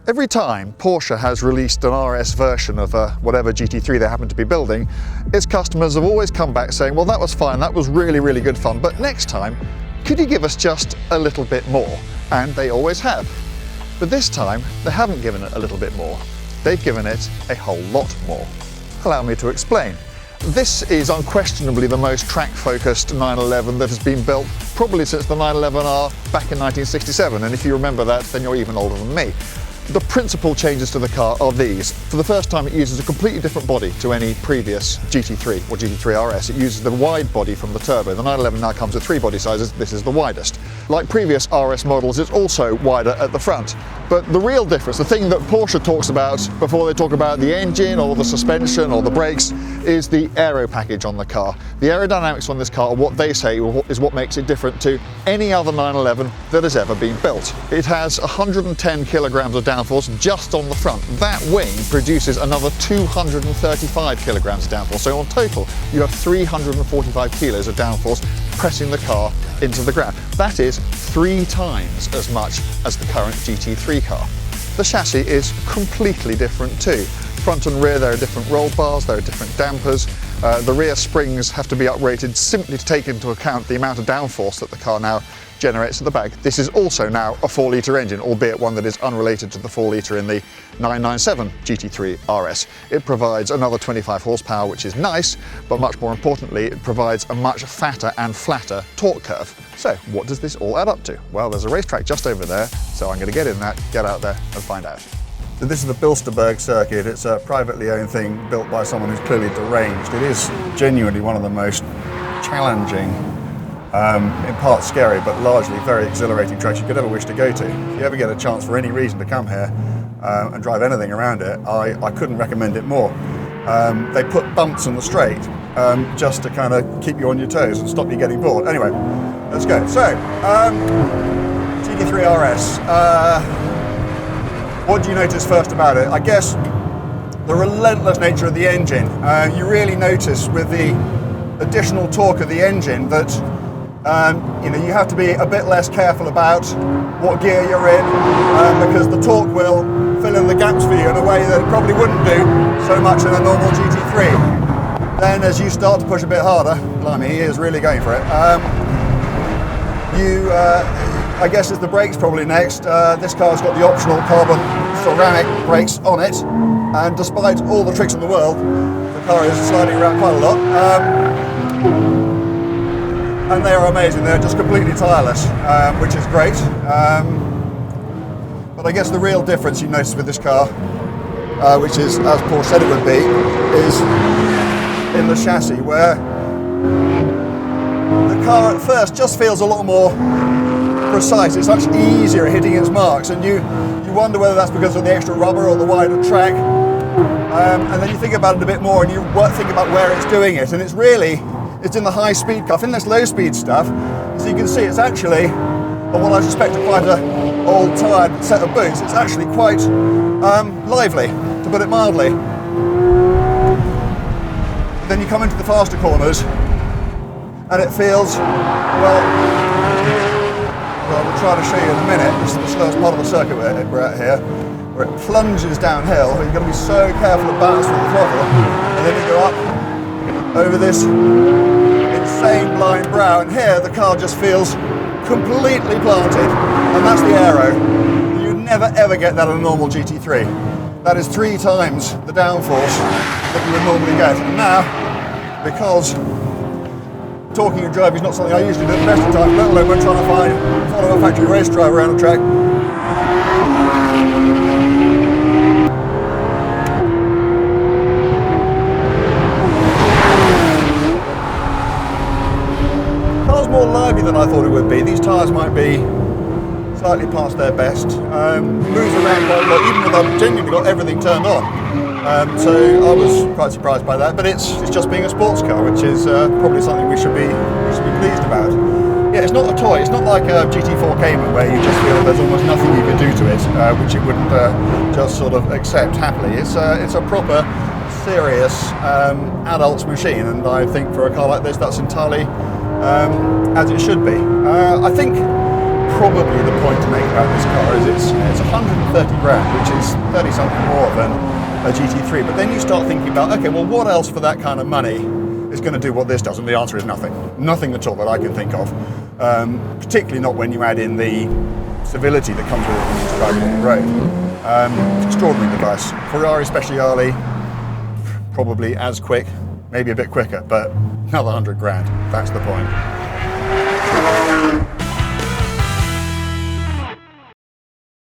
Every time Porsche has released an RS version of whatever GT3 they happen to be building, its customers have always come back saying, well, that was fine, that was really, really good fun, but next time, could you give us just a little bit more? And they always have. But this time, they haven't given it a little bit more. They've given it a whole lot more. Allow me to explain. This is unquestionably the most track-focused 911 that has been built probably since the 911R back in 1967, and if you remember that, then you're even older than me. The principal changes to the car are these. For the first time, it uses a completely different body to any previous GT3 or GT3 RS. It uses the wide body from the turbo. The 911 now comes with 3 body sizes. This is the widest. Like previous RS models, it's also wider at the front. But the real difference, the thing that Porsche talks about before they talk about the engine or the suspension or the brakes, is the Aero Package on the car. The aerodynamics on this car are what they say is what makes it different to any other 911 that has ever been built. It has 110 kilograms of downforce just on the front. That wing produces another 235 kilograms of downforce. So on total, you have 345 kilos of downforce pressing the car into the ground. That is 3 times as much as the current GT3 car. The chassis is completely different too. Front and rear, there are different roll bars, there are different dampers. The rear springs have to be uprated simply to take into account the amount of downforce that the car now generates at the back. This is also now a 4-litre engine, albeit one that is unrelated to the 4-litre in the 997 GT3 RS. It provides another 25 horsepower, which is nice, but much more importantly, it provides a much fatter and flatter torque curve. So what does this all add up to? Well, there's a racetrack just over there, so I'm going to get in that, get out there and find out. So this is the Bilster Berg circuit. It's a privately owned thing built by someone who's clearly deranged. It is genuinely one of the most challenging, in part scary, but largely very exhilarating tracks you could ever wish to go to. If you ever get a chance for any reason to come here and drive anything around it, I couldn't recommend it more. They put bumps in the straight just to kind of keep you on your toes and stop you getting bored. Anyway, let's go. So, GT3 RS. What do you notice first about it? I guess the relentless nature of the engine. You really notice with the additional torque of the engine that you have to be a bit less careful about what gear you're in because the torque will fill in the gaps for you in a way that it probably wouldn't do so much in a normal GT3. Then as you start to push a bit harder, blimey, he is really going for it. I guess it's the brakes probably next. This car's got the optional carbon ceramic brakes on it, and despite all the tricks in the world, the car is sliding around quite a lot. And they are amazing, they're just completely tireless, which is great. But I guess the real difference you notice with this car, which is, as Porsche said it would be, is in the chassis, where the car at first just feels a lot more precise. It's much easier at hitting its marks, and you wonder whether that's because of the extra rubber or the wider track. And then you think about it a bit more, and you think about where it's doing it, and it's in the high speed car. In this low speed stuff, as you can see, it's actually, on what I suspect are quite an old tired set of boots, it's actually quite lively, to put it mildly. Then you come into the faster corners, and it feels, well, we'll try to show you in a minute. This is the slowest part of the circuit we're at here, where it plunges downhill. You've got to be so careful of balance with the throttle, and then you go up over this insane blind brow, and here the car just feels completely planted, and that's the aero. You never ever get that on a normal GT3. That is 3 times the downforce that you would normally get. And now, because talking and driving is not something I usually do at the best of times, let alone when trying to follow a factory race driver around the track. The car's more lively than I thought it would be. These tyres might be slightly past their best. Moves around quite a lot, even though I've genuinely got everything turned on. So I was quite surprised by that, but it's just being a sports car, which is probably something we should be pleased about. Yeah, it's not a toy. It's not like a GT4 Cayman where you just feel there's almost nothing you can do to it, which you wouldn't just sort of accept happily. It's a proper, serious adult's machine, and I think for a car like this, that's entirely as it should be. I think probably the point to make about this car is it's 130 grand, which is 30 something more than a GT3. But then you start thinking about, okay, well, what else for that kind of money is going to do what this does? And the answer is nothing. Nothing at all that I can think of. Particularly not when you add in the civility that comes with it when you're driving on the road. Extraordinary device. Ferrari Speciale, probably as quick, maybe a bit quicker, but another 100 grand. That's the point.